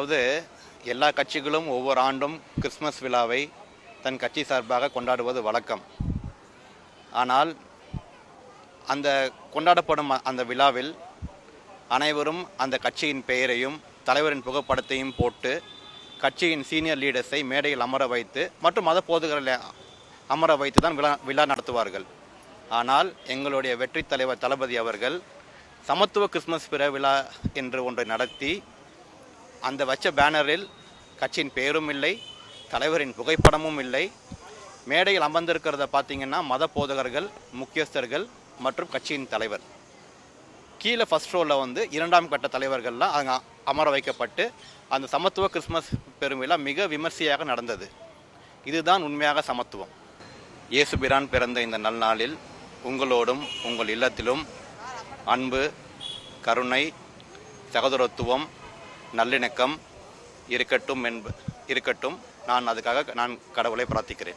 அதாவது எல்லா கட்சிகளும் ஒவ்வொரு ஆண்டும் கிறிஸ்மஸ் விழாவை தன் கட்சி சார்பாக கொண்டாடுவது வழக்கம். ஆனால் அந்த கொண்டாடப்படும் அந்த விழாவில் அனைவரும் அந்த கட்சியின் பெயரையும் தலைவரின் புகைப்படத்தையும் போட்டு கட்சியின் சீனியர் லீடர்ஸை மேடையில் அமர வைத்து மற்றும் மத போதகர்களை அமர வைத்து தான் விழா நடத்துவார்கள். ஆனால் எங்களுடைய வெற்றி தலைவர் தளபதி அவர்கள் சமத்துவ கிறிஸ்மஸ் பிற விழா என்று ஒன்றை நடத்தி அந்த வச்ச பேனரில் கட்சியின் பெயரும் இல்லை, தலைவரின் புகைப்படமும் இல்லை. மேடையில் அமர்ந்திருக்கிறத பார்த்தீங்கன்னா மத போதகர்கள், முக்கியஸ்தர்கள் மற்றும் கட்சியின் தலைவர். கீழே ஃபர்ஸ்ட் ரோவில் இரண்டாம் கட்ட தலைவர்கள்லாம் அங்கே அமர வைக்கப்பட்டு அந்த சமத்துவ கிறிஸ்மஸ் பெருவிழா மிக விமர்சையாக நடந்தது. இதுதான் உண்மையாக சமத்துவம். இயேசு பிரான் பிறந்த இந்த நல்நாளில் உங்களோடும் உங்கள் இல்லத்திலும் அன்பு, கருணை, சகோதரத்துவம், நல்லிணக்கம் இருக்கட்டும். நான் அதுக்காக கடவுளை பிரார்த்திக்கிறேன்.